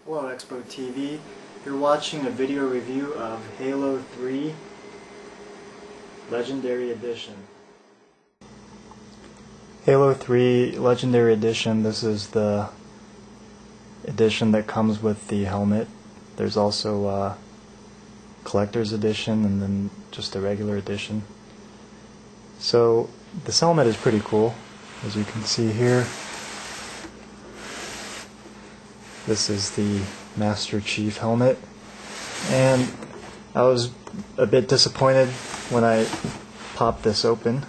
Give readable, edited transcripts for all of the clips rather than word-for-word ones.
Hello Expo TV. You're watching a video review of Halo 3 Legendary Edition. Halo 3 Legendary Edition, this is the edition that comes with the helmet. There's also a collector's edition and then just a regular edition. So this helmet is pretty cool, as you can see here. This is the Master Chief helmet, and I was a bit disappointed when I popped this open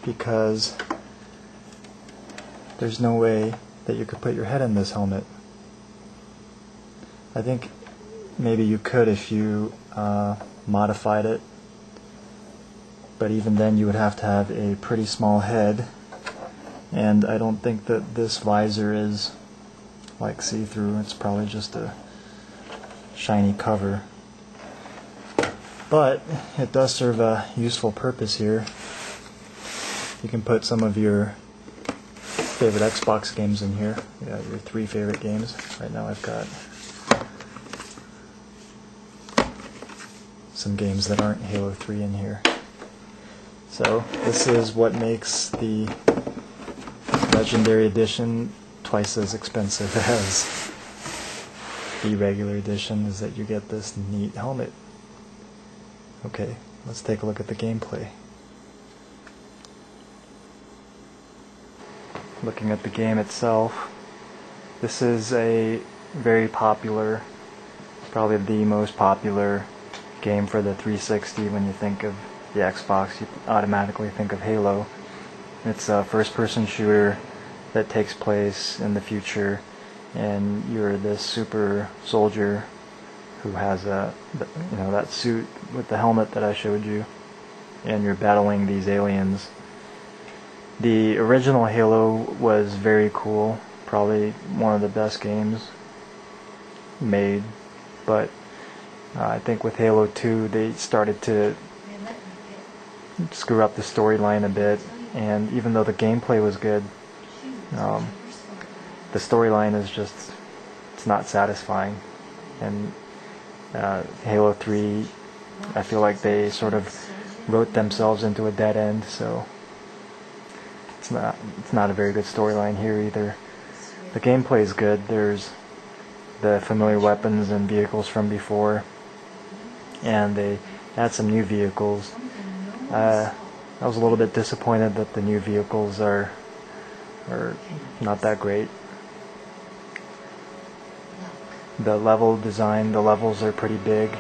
because there's no way that you could put your head in this helmet. I think maybe you could if you modified it, but even then you would have to have a pretty small head. And I don't think that this visor is like see-through. It's probably just a shiny cover. But it does serve a useful purpose here. You can put some of your favorite Xbox games in here. You got your 3 favorite games. Right now I've got some games that aren't Halo 3 in here. So this is what makes the Legendary Edition twice as expensive as the regular edition, is that you get this neat helmet. Okay, let's take a look at the gameplay. Looking at the game itself, this is a very popular, probably the most popular game for the 360. When you think of the Xbox, you automatically think of Halo. It's a first-person shooter that takes place in the future, and you're this super soldier who has that suit with the helmet that I showed you, and you're battling these aliens. The original Halo was very cool, probably one of the best games made, but I think with Halo 2 they started to screw up the storyline a bit. And even though the gameplay was good, the storyline is just, it's not satisfying. And Halo 3, I feel like they sort of wrote themselves into a dead end, so it's not a very good storyline here either. The gameplay is good. There's the familiar weapons and vehicles from before, and they add some new vehicles. I was a little bit disappointed that the new vehicles are not that great. The level design, the levels are pretty big,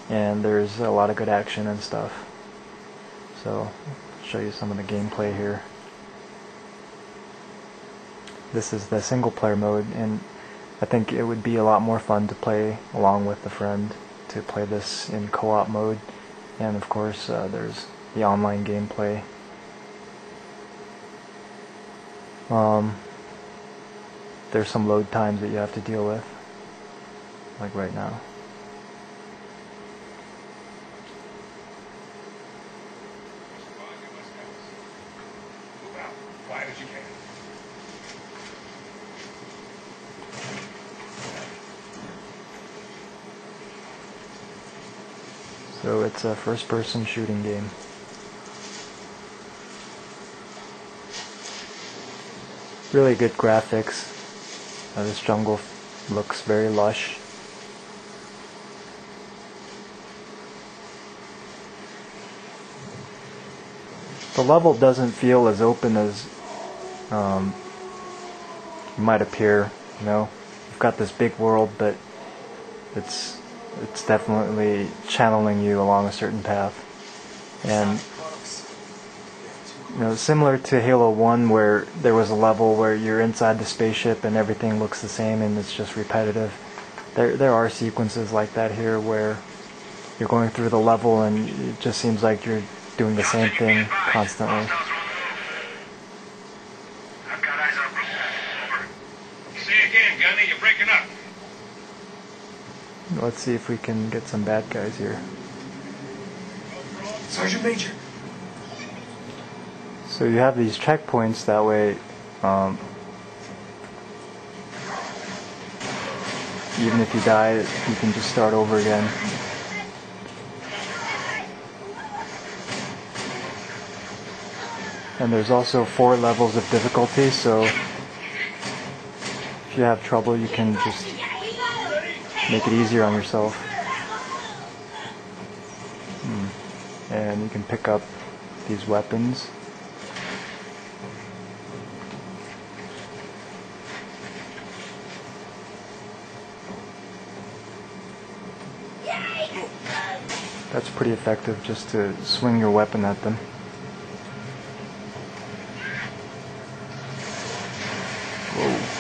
and there's a lot of good action and stuff. So I'll show you some of the gameplay here. This is the single player mode, and I think it would be a lot more fun to play along with a friend, to play this in co-op mode. And of course there's the online gameplay. There's some load times that you have to deal with, like right now. So it's a first-person shooting game. Really good graphics. This jungle looks very lush. The level doesn't feel as open as it might appear. You know, you've got this big world, but it's definitely channeling you along a certain path. And similar to Halo 1, where there was a level where you're inside the spaceship and everything looks the same and it's just repetitive. There are sequences like that here where you're going through the level and it just seems like you're doing the same thing constantly. I've got eyes on Over. Say again, Gunny, you're breaking up. Let's see if we can get some bad guys here. Sergeant Major. So you have these checkpoints, that way even if you die, you can just start over again. And there's also 4 levels of difficulty, so if you have trouble, you can just make it easier on yourself. And you can pick up these weapons. That's pretty effective, just to swing your weapon at them. Whoa.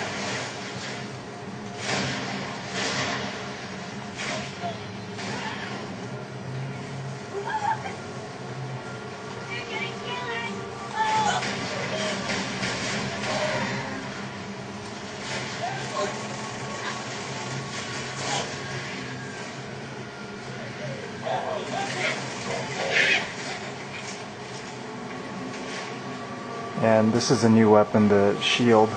And this is a new weapon, the shield.